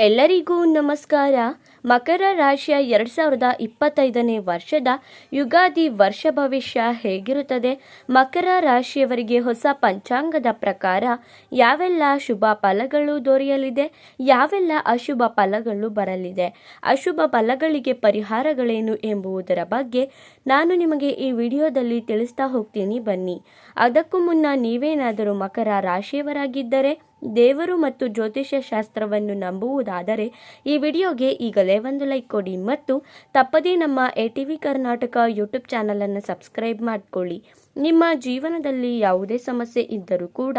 ಎಲ್ಲರಿಗೂ ನಮಸ್ಕಾರ. ಮಕರ ರಾಶಿಯ 2025ನೇ ವರ್ಷದ ಯುಗಾದಿ ವರ್ಷ ಭವಿಷ್ಯ ಹೇಗಿರುತ್ತದೆ? ಮಕರ ರಾಶಿಯವರಿಗೆ ಹೊಸ ಪಂಚಾಂಗದ ಪ್ರಕಾರ ಯಾವೆಲ್ಲ ಶುಭ ಫಲಗಳು ದೊರೆಯಲಿದೆ, ಯಾವೆಲ್ಲ ಅಶುಭ ಫಲಗಳು ಬರಲಿದೆ, ಅಶುಭ ಫಲಗಳಿಗೆ ಪರಿಹಾರಗಳೇನು ಎಂಬುದರ ಬಗ್ಗೆ ನಾನು ನಿಮಗೆ ಈ ವಿಡಿಯೋದಲ್ಲಿ ತಿಳಿಸ್ತಾ ಹೋಗ್ತೀನಿ. ಬನ್ನಿ. ಅದಕ್ಕೂ ಮುನ್ನ ನೀವೇನಾದರೂ ಮಕರ ರಾಶಿಯವರಾಗಿದ್ದರೆ, ದೇವರು ಮತ್ತು ಜ್ಯೋತಿಷ್ಯ ಶಾಸ್ತ್ರವನ್ನು ನಂಬುವುದಾದರೆ ಈ ವಿಡಿಯೋಗೆ ಈಗಲೇ ಒಂದು ಲೈಕ್ ಕೊಡಿ ಮತ್ತು ತಪ್ಪದೇ ನಮ್ಮ ATV ಕರ್ನಾಟಕ ಯೂಟ್ಯೂಬ್ ಚಾನಲನ್ನು ಸಬ್ಸ್ಕ್ರೈಬ್ ಮಾಡಿಕೊಳ್ಳಿ. ನಿಮ್ಮ ಜೀವನದಲ್ಲಿ ಯಾವುದೇ ಸಮಸ್ಯೆ ಇದ್ದರೂ ಕೂಡ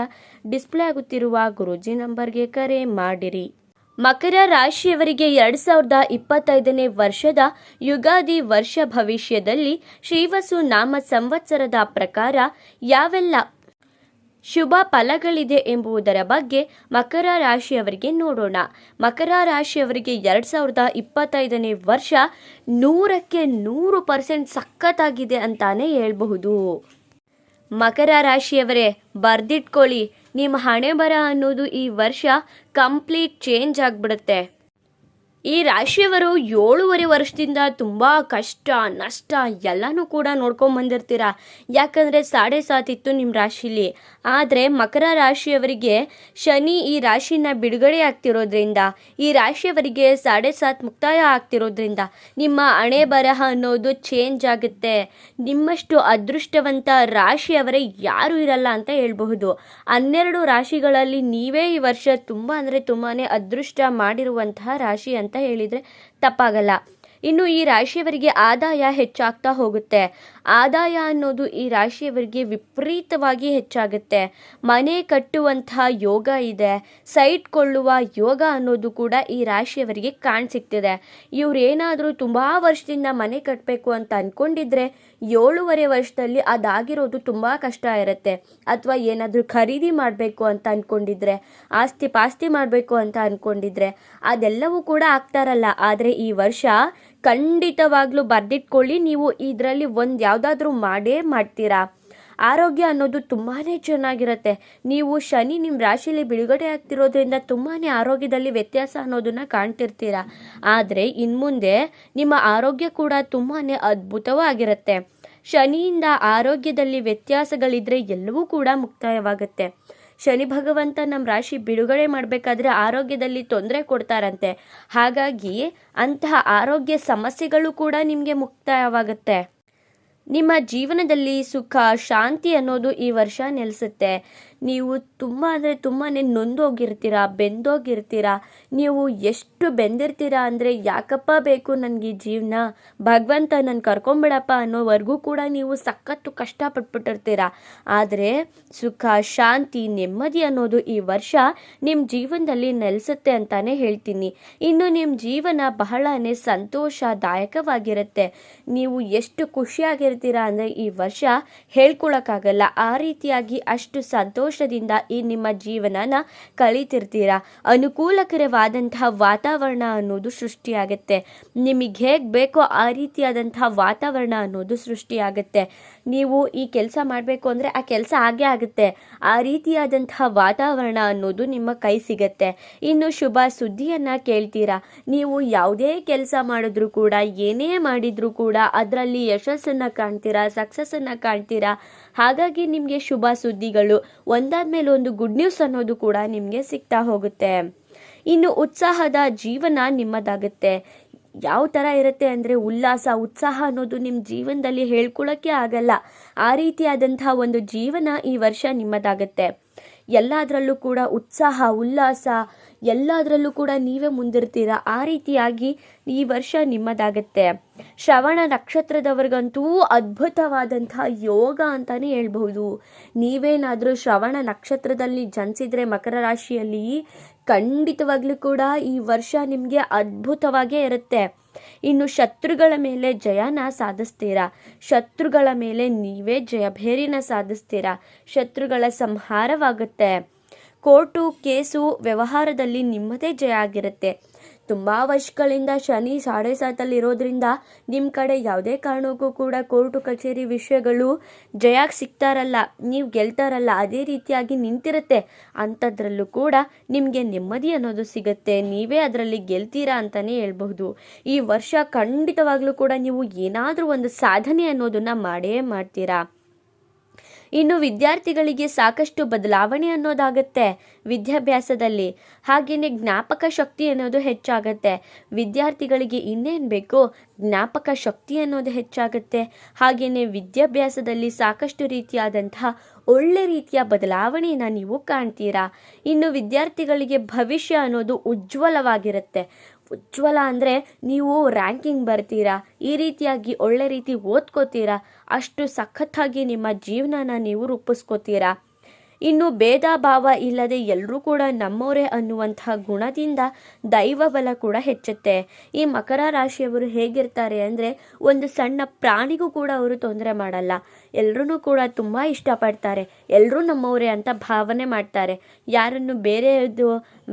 ಡಿಸ್ಪ್ಲೇ ಆಗುತ್ತಿರುವ ಗುರೂಜಿ ನಂಬರ್ಗೆ ಕರೆ ಮಾಡಿರಿ. ಮಕರ ರಾಶಿಯವರಿಗೆ 2025ನೇ ವರ್ಷದ ಯುಗಾದಿ ವರ್ಷ ಭವಿಷ್ಯದಲ್ಲಿ ಶ್ರೀವಸು ನಾಮ ಸಂವತ್ಸರದ ಪ್ರಕಾರ ಯಾವೆಲ್ಲ ಶುಭ ಫಲಗಳಿದೆ ಎಂಬುದರ ಬಗ್ಗೆ ಮಕರ ರಾಶಿಯವರಿಗೆ ನೋಡೋಣ. ಮಕರ ರಾಶಿಯವರಿಗೆ 2025ನೇ ವರ್ಷ 100ಕ್ಕೆ 100% ಸಖತ್ತಾಗಿದೆ ಅಂತಾನೆ ಹೇಳ್ಬಹುದು. ಮಕರ ರಾಶಿಯವರೇ, ಬರ್ದಿಟ್ಕೊಳ್ಳಿ, ನಿಮ್ಮ ಹಣೆ ಬರ ಅನ್ನೋದು ಈ ವರ್ಷ ಕಂಪ್ಲೀಟ್ ಚೇಂಜ್ ಆಗಿಬಿಡುತ್ತೆ. ಈ ರಾಶಿಯವರು 7.5 ವರ್ಷದಿಂದ ತುಂಬ ಕಷ್ಟ ನಷ್ಟ ಎಲ್ಲನೂ ಕೂಡ ನೋಡ್ಕೊಂಡು ಬಂದಿರ್ತೀರ. ಯಾಕಂದರೆ 7.5 ಇತ್ತು ನಿಮ್ಮ ರಾಶಿಲಿ. ಆದರೆ ಮಕರ ರಾಶಿಯವರಿಗೆ ಶನಿ ಈ ರಾಶಿನ ಬಿಡುಗಡೆ ಆಗ್ತಿರೋದ್ರಿಂದ, ಈ ರಾಶಿಯವರಿಗೆ 7.5 ಮುಕ್ತಾಯ ಆಗ್ತಿರೋದ್ರಿಂದ ನಿಮ್ಮ ಹಣೆ ಬರಹ ಅನ್ನೋದು ಚೇಂಜ್ ಆಗುತ್ತೆ. ನಿಮ್ಮಷ್ಟು ಅದೃಷ್ಟವಂತ ರಾಶಿಯವರೇ ಯಾರೂ ಇರಲ್ಲ ಅಂತ ಹೇಳ್ಬಹುದು. 12 ರಾಶಿಗಳಲ್ಲಿ ನೀವೇ ಈ ವರ್ಷ ತುಂಬ ಅಂದರೆ ತುಂಬಾ ಅದೃಷ್ಟ ಮಾಡಿರುವಂತಹ ರಾಶಿ ಅಂತ ಹೇಳಿದರೆ ತಪ್ಪಾಗಲ್ಲ. ಇನ್ನು ಈ ರಾಶಿಯವರಿಗೆ ಆದಾಯ ಹೆಚ್ಚಾಗ್ತಾ ಹೋಗುತ್ತೆ. ಆದಾಯ ಅನ್ನೋದು ಈ ರಾಶಿಯವರಿಗೆ ವಿಪರೀತವಾಗಿ ಹೆಚ್ಚಾಗುತ್ತೆ. ಮನೆ ಕಟ್ಟುವಂತಹ ಯೋಗ ಇದೆ, ಸೈಟ್ ಕೊಳ್ಳುವ ಯೋಗ ಅನ್ನೋದು ಕೂಡ ಈ ರಾಶಿಯವರಿಗೆ ಕಾಣಸಿಗ್ತಿದೆ. ಇವರೇನಾದರೂ ತುಂಬ ವರ್ಷದಿಂದ ಮನೆ ಕಟ್ಟಬೇಕು ಅಂತ ಅಂದ್ಕೊಂಡಿದ್ರೆ 7.5 ವರ್ಷದಲ್ಲಿ ಅದಾಗಿರೋದು ತುಂಬ ಕಷ್ಟ ಇರುತ್ತೆ. ಅಥವಾ ಏನಾದರೂ ಖರೀದಿ ಮಾಡಬೇಕು ಅಂತ ಅಂದ್ಕೊಂಡಿದ್ರೆ, ಆಸ್ತಿ ಪಾಸ್ತಿ ಮಾಡಬೇಕು ಅಂತ ಅಂದ್ಕೊಂಡಿದ್ರೆ ಅದೆಲ್ಲವೂ ಕೂಡ ಆಗ್ತಾರಲ್ಲ. ಆದರೆ ಈ ವರ್ಷ ಖಂಡಿತವಾಗ್ಲೂ ಬರ್ದಿಟ್ಕೊಳ್ಳಿ, ನೀವು ಇದರಲ್ಲಿ ಯಾವುದಾದ್ರೂ ಮಾಡೇ ಮಾಡ್ತೀರಾ. ಆರೋಗ್ಯ ಅನ್ನೋದು ತುಂಬಾ ಚೆನ್ನಾಗಿರುತ್ತೆ. ನೀವು ಶನಿ ನಿಮ್ಮ ರಾಶಿಯಲ್ಲಿ ಬಿಡುಗಡೆ ಆಗ್ತಿರೋದ್ರಿಂದ ತುಂಬಾ ಆರೋಗ್ಯದಲ್ಲಿ ವ್ಯತ್ಯಾಸ ಅನ್ನೋದನ್ನ ಕಾಣ್ತಿರ್ತೀರ. ಆದರೆ ಇನ್ಮುಂದೆ ನಿಮ್ಮ ಆರೋಗ್ಯ ಕೂಡ ತುಂಬಾ ಅದ್ಭುತವಾಗಿರುತ್ತೆ. ಶನಿಯಿಂದ ಆರೋಗ್ಯದಲ್ಲಿ ವ್ಯತ್ಯಾಸಗಳಿದ್ರೆ ಎಲ್ಲವೂ ಕೂಡ ಮುಕ್ತಾಯವಾಗುತ್ತೆ. ಶನಿ ಭಗವಂತ ನಮ್ಮ ರಾಶಿ ಬಿಡುಗಡೆ ಮಾಡಬೇಕಾದ್ರೆ ಆರೋಗ್ಯದಲ್ಲಿ ತೊಂದರೆ ಕೊಡ್ತಾರಂತೆ. ಹಾಗಾಗಿ ಅಂತಹ ಆರೋಗ್ಯ ಸಮಸ್ಯೆಗಳು ಕೂಡ ನಿಮಗೆ ಮುಕ್ತಾಯವಾಗುತ್ತೆ. ನಿಮ್ಮ ಜೀವನದಲ್ಲಿ ಸುಖ ಶಾಂತಿ ಅನ್ನೋದು ಈ ವರ್ಷ ನೆಲೆಸುತ್ತೆ. ನೀವು ತುಂಬ ಅಂದರೆ ತುಂಬಾ ನೊಂದೋಗಿರ್ತೀರ, ಬೆಂದೋಗಿರ್ತೀರ. ನೀವು ಎಷ್ಟು ಬೆಂದಿರ್ತೀರ ಅಂದರೆ ಯಾಕಪ್ಪ ಬೇಕು ನನಗೆ ಜೀವನ, ಭಗವಂತ ನನ್ನ ಕರ್ಕೊಂಬಿಡಪ್ಪ ಅನ್ನೋವರೆಗೂ ಕೂಡ ನೀವು ಸಖತ್ತು ಕಷ್ಟಪಟ್ಬಿಟ್ಟಿರ್ತೀರ. ಆದರೆ ಸುಖ ಶಾಂತಿ ನೆಮ್ಮದಿ ಅನ್ನೋದು ಈ ವರ್ಷ ನಿಮ್ಮ ಜೀವನದಲ್ಲಿ ನೆಲೆಸುತ್ತೆ ಅಂತಾನೆ ಹೇಳ್ತೀನಿ. ಇನ್ನು ನಿಮ್ಮ ಜೀವನ ಬಹಳನೇ ಸಂತೋಷದಾಯಕವಾಗಿರುತ್ತೆ. ನೀವು ಎಷ್ಟು ಖುಷಿಯಾಗಿರ್ತೀರ ಅಂದರೆ ಈ ವರ್ಷ ಹೇಳ್ಕೊಳಕ್ಕಾಗಲ್ಲ. ಆ ರೀತಿಯಾಗಿ ಅಷ್ಟು ಸಂತೋಷದಿಂದ ಈ ನಿಮ್ಮ ಜೀವನನ ಕಳೀತಿರ್ತೀರ. ಅನುಕೂಲಕರವಾದಂತಹ ವಾತಾವರಣ ಅನ್ನೋದು ಸೃಷ್ಟಿಯಾಗುತ್ತೆ. ನಿಮಗೆ ಹೇಗೆ ಬೇಕೋ ಆ ರೀತಿಯಾದಂತಹ ವಾತಾವರಣ ಅನ್ನೋದು ಸೃಷ್ಟಿಯಾಗುತ್ತೆ. ನೀವು ಈ ಕೆಲಸ ಮಾಡಬೇಕು ಅಂದರೆ ಆ ಕೆಲಸ ಆಗೇ ಆಗುತ್ತೆ. ಆ ರೀತಿಯಾದಂತಹ ವಾತಾವರಣ ಅನ್ನೋದು ನಿಮ್ಮ ಕೈ ಸಿಗತ್ತೆ. ಇನ್ನು ಶುಭ ಸುದ್ದಿಯನ್ನು ಕೇಳ್ತೀರಾ. ನೀವು ಯಾವುದೇ ಕೆಲಸ ಮಾಡಿದ್ರೂ ಕೂಡ, ಏನೇ ಮಾಡಿದ್ರೂ ಕೂಡ ಅದರಲ್ಲಿ ಯಶಸ್ಸನ್ನು ಕಾಣ್ತೀರಾ, ಸಕ್ಸಸ್ಸನ್ನು ಕಾಣ್ತೀರಾ. ಹಾಗಾಗಿ ನಿಮಗೆ ಶುಭ ಸುದ್ದಿಗಳು ಒಂದಾದ ಮೇಲೆ ಒಂದು ಗುಡ್ ನ್ಯೂಸ್ ಅನ್ನೋದು ಕೂಡ ನಿಮಗೆ ಸಿಗ್ತಾ ಹೋಗುತ್ತೆ. ಇನ್ನು ಉತ್ಸಾಹದ ಜೀವನ ನಿಮ್ಮದಾಗುತ್ತೆ. ಯಾವ ಥರ ಇರುತ್ತೆ ಅಂದರೆ ಉಲ್ಲಾಸ ಉತ್ಸಾಹ ಅನ್ನೋದು ನಿಮ್ಮ ಜೀವನದಲ್ಲಿ ಹೇಳ್ಕೊಳ್ಳೋಕ್ಕೆ ಆಗಲ್ಲ. ಆ ರೀತಿಯಾದಂತಹ ಒಂದು ಜೀವನ ಈ ವರ್ಷ ನಿಮ್ಮದಾಗುತ್ತೆ. ಎಲ್ಲದರಲ್ಲೂ ಕೂಡ ಉತ್ಸಾಹ ಉಲ್ಲಾಸ ಎಲ್ಲದರಲ್ಲೂ ಕೂಡ ನೀವೇ ಮುಂದಿರ್ತೀರ. ಆ ರೀತಿಯಾಗಿ ಈ ವರ್ಷ ನಿಮ್ಮದಾಗುತ್ತೆ. ಶ್ರವಣ ನಕ್ಷತ್ರದವ್ರಿಗಂತೂ ಅದ್ಭುತವಾದಂತಹ ಯೋಗ ಅಂತಾನೆ ಹೇಳ್ಬಹುದು. ನೀವೇನಾದರೂ ಶ್ರವಣ ನಕ್ಷತ್ರದಲ್ಲಿ ಜನಿಸಿದ್ರೆ ಮಕರ ರಾಶಿಯಲ್ಲಿ ಖಂಡಿತವಾಗ್ಲೂ ಕೂಡ ಈ ವರ್ಷ ನಿಮಗೆ ಅದ್ಭುತವಾಗೇ ಇರುತ್ತೆ. ಇನ್ನು ಶತ್ರುಗಳ ಮೇಲೆ ಜಯನ ಸಾಧಿಸ್ತೀರಾ. ಶತ್ರುಗಳ ಮೇಲೆ ನೀವೇ ಜಯಭೇರಿನ ಸಾಧಿಸ್ತೀರಾ. ಶತ್ರುಗಳ ಸಂಹಾರವಾಗುತ್ತೆ. ಕೋರ್ಟು ಕೇಸು ವ್ಯವಹಾರದಲ್ಲಿ ನಿಮ್ಮದೇ ಜಯ ಆಗಿರುತ್ತೆ. ತುಂಬ ವರ್ಷಗಳಿಂದ ಶನಿ 7.5 ಇರೋದ್ರಿಂದ ನಿಮ್ಮ ಕಡೆ ಯಾವುದೇ ಕಾರಣಕ್ಕೂ ಕೂಡ ಕೋರ್ಟು ಕಚೇರಿ ವಿಷಯಗಳು ಜಯಕ್ಕೆ ಸಿಗ್ತಾರಲ್ಲ, ನೀವು ಗೆಲ್ತಾರಲ್ಲ, ಅದೇ ರೀತಿಯಾಗಿ ನಿಂತಿರುತ್ತೆ. ಅಂಥದ್ರಲ್ಲೂ ಕೂಡ ನಿಮಗೆ ನೆಮ್ಮದಿ ಅನ್ನೋದು ಸಿಗುತ್ತೆ. ನೀವೇ ಅದರಲ್ಲಿ ಗೆಲ್ತೀರಾ ಅಂತಲೇ ಹೇಳ್ಬಹುದು. ಈ ವರ್ಷ ಖಂಡಿತವಾಗ್ಲೂ ಕೂಡ ನೀವು ಏನಾದರೂ ಒಂದು ಸಾಧನೆ ಅನ್ನೋದನ್ನು ಮಾಡೇ ಮಾಡ್ತೀರಾ. ಇನ್ನು ವಿದ್ಯಾರ್ಥಿಗಳಿಗೆ ಸಾಕಷ್ಟು ಬದಲಾವಣೆ ಅನ್ನೋದಾಗುತ್ತೆ ವಿದ್ಯಾಭ್ಯಾಸದಲ್ಲಿ. ಹಾಗೆಯೇ ಜ್ಞಾಪಕ ಶಕ್ತಿ ಅನ್ನೋದು ಹೆಚ್ಚಾಗುತ್ತೆ. ವಿದ್ಯಾರ್ಥಿಗಳಿಗೆ ಇನ್ನೇನು ಬೇಕು, ಜ್ಞಾಪಕ ಶಕ್ತಿ ಅನ್ನೋದು ಹೆಚ್ಚಾಗುತ್ತೆ. ಹಾಗೆಯೇ ವಿದ್ಯಾಭ್ಯಾಸದಲ್ಲಿ ಸಾಕಷ್ಟು ರೀತಿಯಾದಂತಹ ಒಳ್ಳೆ ರೀತಿಯ ಬದಲಾವಣೆಯನ್ನು ನೀವು ಕಾಣ್ತೀರಾ. ಇನ್ನು ವಿದ್ಯಾರ್ಥಿಗಳಿಗೆ ಭವಿಷ್ಯ ಅನ್ನೋದು ಉಜ್ವಲವಾಗಿರುತ್ತೆ. ಉಜ್ವಲ ಅಂದರೆ ನೀವು ರ್ಯಾಂಕಿಂಗ್ ಬರ್ತೀರಾ, ಈ ರೀತಿಯಾಗಿ ಒಳ್ಳೆ ರೀತಿ ಓದ್ಕೋತೀರಾ, ಅಷ್ಟು ಸಖತ್ತಾಗಿ ನಿಮ್ಮ ಜೀವನನ ನೀವು ರೂಪಿಸ್ಕೋತೀರಾ. ಇನ್ನು ಭೇದ ಭಾವ ಇಲ್ಲದೆ ಎಲ್ಲರೂ ಕೂಡ ನಮ್ಮವರೇ ಅನ್ನುವಂತಹ ಗುಣದಿಂದ ದೈವ ಬಲ ಕೂಡ ಹೆಚ್ಚುತ್ತೆ. ಈ ಮಕರ ರಾಶಿಯವರು ಹೇಗಿರ್ತಾರೆ ಅಂದರೆ, ಒಂದು ಸಣ್ಣ ಪ್ರಾಣಿಗೂ ಕೂಡ ಅವರು ತೊಂದರೆ ಮಾಡಲ್ಲ. ಎಲ್ಲರೂ ಕೂಡ ತುಂಬ ಇಷ್ಟಪಡ್ತಾರೆ. ಎಲ್ಲರೂ ನಮ್ಮವರೇ ಅಂತ ಭಾವನೆ ಮಾಡ್ತಾರೆ. ಯಾರನ್ನು ಬೇರೆಯದು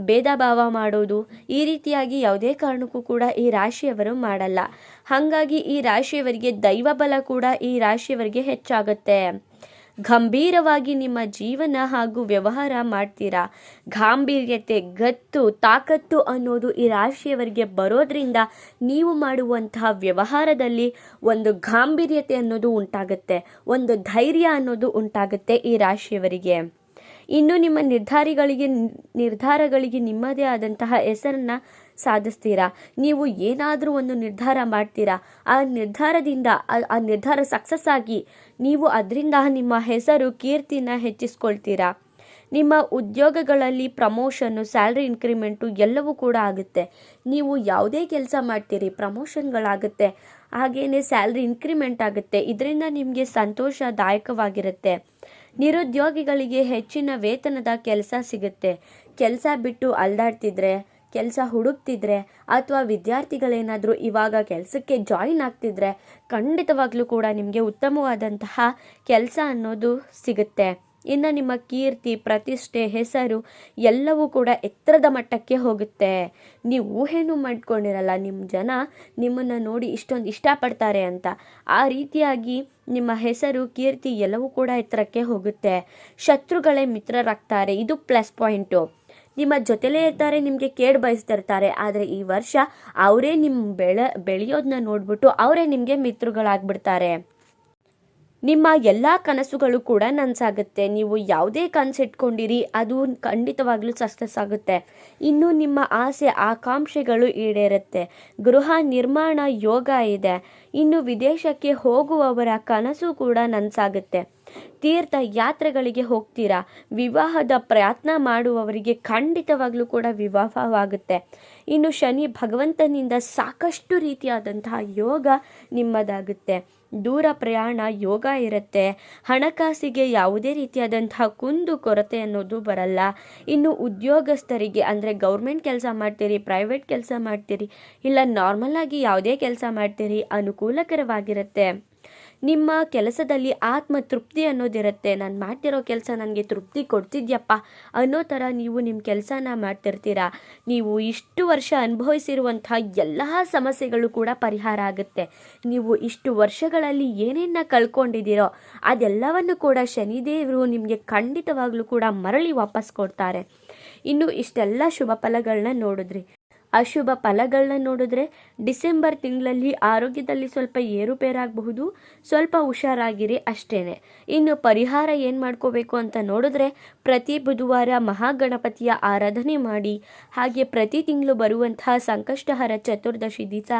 ಭೇದ ಭಾವ ಮಾಡೋದು ಈ ರೀತಿಯಾಗಿ ಯಾವುದೇ ಕಾರಣಕ್ಕೂ ಕೂಡ ಈ ರಾಶಿಯವರು ಮಾಡಲ್ಲ. ಹಾಗಾಗಿ ಈ ರಾಶಿಯವರಿಗೆ ದೈವ ಬಲ ಕೂಡ ಈ ರಾಶಿಯವರಿಗೆ ಹೆಚ್ಚಾಗುತ್ತೆ. ಗಂಭೀರವಾಗಿ ನಿಮ್ಮ ಜೀವನ ಹಾಗೂ ವ್ಯವಹಾರ ಮಾಡ್ತೀರಾ. ಗಾಂಭೀರ್ಯತೆ, ಗತ್ತು, ತಾಕತ್ತು ಅನ್ನೋದು ಈ ರಾಶಿಯವರಿಗೆ ಬರೋದ್ರಿಂದ ನೀವು ಮಾಡುವಂತಹ ವ್ಯವಹಾರದಲ್ಲಿ ಒಂದು ಗಾಂಭೀರ್ಯತೆ ಅನ್ನೋದು ಉಂಟಾಗುತ್ತೆ, ಒಂದು ಧೈರ್ಯ ಅನ್ನೋದು ಉಂಟಾಗುತ್ತೆ ಈ ರಾಶಿಯವರಿಗೆ. ಇನ್ನು ನಿಮ್ಮ ನಿರ್ಧಾರಗಳಿಗೆ ನಿಮ್ಮದೇ ಆದಂತಹ ಹೆಸರನ್ನು ಸಾಧಿಸ್ತೀರಾ. ನೀವು ಏನಾದರೂ ಒಂದು ನಿರ್ಧಾರ ಮಾಡ್ತೀರಾ, ಆ ನಿರ್ಧಾರದಿಂದ ಆ ನಿರ್ಧಾರ ಸಕ್ಸಸ್ ಆಗಿ ನೀವು ಅದರಿಂದ ನಿಮ್ಮ ಹೆಸರು ಕೀರ್ತಿನ ಹೆಚ್ಚಿಸ್ಕೊಳ್ತೀರಾ. ನಿಮ್ಮ ಉದ್ಯೋಗಗಳಲ್ಲಿ ಪ್ರಮೋಷನ್ನು, ಸ್ಯಾಲ್ರಿ ಇನ್ಕ್ರಿಮೆಂಟು ಎಲ್ಲವೂ ಕೂಡ ಆಗುತ್ತೆ. ನೀವು ಯಾವುದೇ ಕೆಲಸ ಮಾಡ್ತೀರಿ ಪ್ರಮೋಷನ್ಗಳಾಗುತ್ತೆ, ಹಾಗೆಯೇ ಸ್ಯಾಲ್ರಿ ಇನ್ಕ್ರಿಮೆಂಟ್ ಆಗುತ್ತೆ. ಇದರಿಂದ ನಿಮಗೆ ಸಂತೋಷದಾಯಕವಾಗಿರುತ್ತೆ. ನಿರುದ್ಯೋಗಿಗಳಿಗೆ ಹೆಚ್ಚಿನ ವೇತನದ ಕೆಲಸ ಸಿಗುತ್ತೆ. ಕೆಲಸ ಬಿಟ್ಟು ಅಲ್ದಾಡ್ತಿದ್ರೆ, ಕೆಲಸ ಹುಡುಕ್ತಿದ್ರೆ, ಅಥವಾ ವಿದ್ಯಾರ್ಥಿಗಳೇನಾದರೂ ಇವಾಗ ಕೆಲಸಕ್ಕೆ ಜಾಯಿನ್ ಆಗ್ತಿದ್ರೆ ಖಂಡಿತವಾಗ್ಲೂ ಕೂಡ ನಿಮಗೆ ಉತ್ತಮವಾದಂತಹ ಕೆಲಸ ಅನ್ನೋದು ಸಿಗುತ್ತೆ. ಇನ್ನು ನಿಮ್ಮ ಕೀರ್ತಿ, ಪ್ರತಿಷ್ಠೆ, ಹೆಸರು ಎಲ್ಲವೂ ಕೂಡ ಎತ್ತರದ ಮಟ್ಟಕ್ಕೆ ಹೋಗುತ್ತೆ. ನೀವು ಊಹೆನೂ ಮಾಡ್ಕೊಂಡಿರಲ್ಲ ನಿಮ್ಮ ಜನ ನಿಮ್ಮನ್ನು ನೋಡಿ ಇಷ್ಟೊಂದು ಇಷ್ಟಪಡ್ತಾರೆ ಅಂತ. ಆ ರೀತಿಯಾಗಿ ನಿಮ್ಮ ಹೆಸರು, ಕೀರ್ತಿ ಎಲ್ಲವೂ ಕೂಡ ಎತ್ತರಕ್ಕೆ ಹೋಗುತ್ತೆ. ಶತ್ರುಗಳೇ ಮಿತ್ರರಾಗ್ತಾರೆ, ಇದು ಪ್ಲಸ್ ಪಾಯಿಂಟು. ನಿಮ್ಮ ಜೊತೆಲೇ ಇರ್ತಾರೆ, ನಿಮಗೆ ಕೇಡು ಬಯಸ್ತಿರ್ತಾರೆ. ಆದರೆ ಈ ವರ್ಷ ಅವರೇ ನಿಮ್ಮ ಬೆಳೆಯೋದನ್ನ ನೋಡ್ಬಿಟ್ಟು ಅವರೇ ನಿಮಗೆ ಮಿತ್ರಗಳಾಗ್ಬಿಡ್ತಾರೆ. ನಿಮ್ಮ ಎಲ್ಲ ಕನಸುಗಳು ಕೂಡ ನನಸಾಗುತ್ತೆ. ನೀವು ಯಾವುದೇ ಕನಸು ಇಟ್ಕೊಂಡಿರಿ ಅದು ಖಂಡಿತವಾಗ್ಲೂ ಸಕ್ಸಸ್ ಆಗುತ್ತೆ. ಇನ್ನು ನಿಮ್ಮ ಆಸೆ ಆಕಾಂಕ್ಷೆಗಳು ಈಡೇರುತ್ತೆ. ಗೃಹ ನಿರ್ಮಾಣ ಯೋಗ ಇದೆ. ಇನ್ನು ವಿದೇಶಕ್ಕೆ ಹೋಗುವವರ ಕನಸು ಕೂಡ ನನಸಾಗುತ್ತೆ. ತೀರ್ಥ ಯಾತ್ರೆಗಳಿಗೆ ಹೋಗ್ತೀರಾ. ವಿವಾಹದ ಪ್ರಯತ್ನ ಮಾಡುವವರಿಗೆ ಖಂಡಿತವಾಗ್ಲೂ ಕೂಡ ವಿವಾಹವಾಗುತ್ತೆ. ಇನ್ನು ಶನಿ ಭಗವಂತನಿಂದ ಸಾಕಷ್ಟು ರೀತಿಯಾದಂತಹ ಯೋಗ ನಿಮ್ಮದಾಗುತ್ತೆ. ದೂರ ಪ್ರಯಾಣ ಯೋಗ ಇರುತ್ತೆ. ಹಣಕಾಸಿಗೆ ಯಾವುದೇ ರೀತಿಯಾದಂತಹ ಕುಂದು ಕೊರತೆ ಅನ್ನೋದು ಬರಲ್ಲ. ಇನ್ನು ಉದ್ಯೋಗಸ್ಥರಿಗೆ ಅಂದರೆ ಗೌರ್ಮೆಂಟ್ ಕೆಲಸ ಮಾಡ್ತೀರಿ, ಪ್ರೈವೇಟ್ ಕೆಲಸ ಮಾಡ್ತೀರಿ, ಇಲ್ಲ ನಾರ್ಮಲ್ ಆಗಿ ಯಾವುದೇ ಕೆಲಸ ಮಾಡ್ತೀರಿ, ಅನುಕೂಲಕರವಾಗಿರುತ್ತೆ. ನಿಮ್ಮ ಕೆಲಸದಲ್ಲಿ ಆತ್ಮ ತೃಪ್ತಿ ಅನ್ನೋದಿರುತ್ತೆ. ನಾನು ಮಾಡ್ತಿರೋ ಕೆಲಸ ನನಗೆ ತೃಪ್ತಿ ಕೊಡ್ತಿದ್ಯಪ್ಪ ಅನ್ನೋ ಥರ ನೀವು ನಿಮ್ಮ ಕೆಲಸನ ಮಾಡ್ತಿರ್ತೀರ. ನೀವು ಇಷ್ಟು ವರ್ಷ ಅನುಭವಿಸಿರುವಂತಹ ಎಲ್ಲ ಸಮಸ್ಯೆಗಳು ಕೂಡ ಪರಿಹಾರ ಆಗುತ್ತೆ. ನೀವು ಇಷ್ಟು ವರ್ಷಗಳಲ್ಲಿ ಏನೇನ ಕಳ್ಕೊಂಡಿದ್ದೀರೋ ಅದೆಲ್ಲವನ್ನು ಕೂಡ ಶನಿದೇವರು ನಿಮಗೆ ಖಂಡಿತವಾಗ್ಲೂ ಕೂಡ ಮರಳಿ ವಾಪಸ್ ಕೊಡ್ತಾರೆ. ಇನ್ನು ಇಷ್ಟೆಲ್ಲ ಶುಭ ಫಲಗಳನ್ನ ನೋಡಿದ್ರಿ. ಅಶುಭ ಫಲಗಳನ್ನ ನೋಡಿದ್ರೆ ಡಿಸೆಂಬರ್ ತಿಂಗಳಲ್ಲಿ ಆರೋಗ್ಯದಲ್ಲಿ ಸ್ವಲ್ಪ ಏರುಪೇರಾಗಬಹುದು. ಸ್ವಲ್ಪ ಹುಷಾರಾಗಿರಿ ಅಷ್ಟೇ. ಇನ್ನು ಪರಿಹಾರ ಏನು ಮಾಡ್ಕೋಬೇಕು ಅಂತ ನೋಡಿದ್ರೆ ಪ್ರತಿ ಬುಧವಾರ ಮಹಾಗಣಪತಿಯ ಆರಾಧನೆ ಮಾಡಿ. ಹಾಗೆ ಪ್ರತಿ ತಿಂಗಳು ಬರುವಂತಹ ಸಂಕಷ್ಟಹರ ಚತುರ್ದಶಿ ದಿವಸ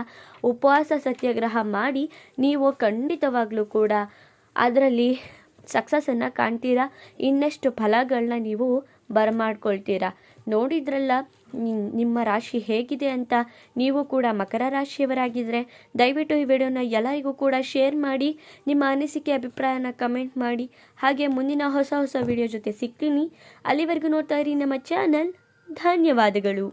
ಉಪವಾಸ ಸತ್ಯಾಗ್ರಹ ಮಾಡಿ. ನೀವು ಖಂಡಿತವಾಗ್ಲೂ ಕೂಡ ಅದರಲ್ಲಿ ಸಕ್ಸಸ್ಸನ್ನು ಕಾಣ್ತೀರಾ. ಇನ್ನಷ್ಟು ಫಲಗಳನ್ನ ನೀವು ಬರಮಾಡ್ಕೊಳ್ತೀರಾ. ನೋಡಿದ್ರಲ್ಲ ನಿಮ್ಮ ರಾಶಿ ಹೇಗಿದೆ ಅಂತ. ನೀವು ಕೂಡ ಮಕರ ರಾಶಿಯವರಾಗಿದ್ದರೆ ದಯವಿಟ್ಟು ಈ ವಿಡಿಯೋನ ಎಲ್ಲರಿಗೂ ಕೂಡ ಶೇರ್ ಮಾಡಿ. ನಿಮ್ಮ ಅನಿಸಿಕೆ ಅಭಿಪ್ರಾಯನ ಕಮೆಂಟ್ ಮಾಡಿ. ಹಾಗೆ ಮುಂದಿನ ಹೊಸ ವಿಡಿಯೋ ಜೊತೆ ಸಿಗ್ತೀನಿ. ಅಲ್ಲಿವರೆಗೂ ನೋಡ್ತಾ ಇರಿ ನಮ್ಮ ಚಾನಲ್. ಧನ್ಯವಾದಗಳು.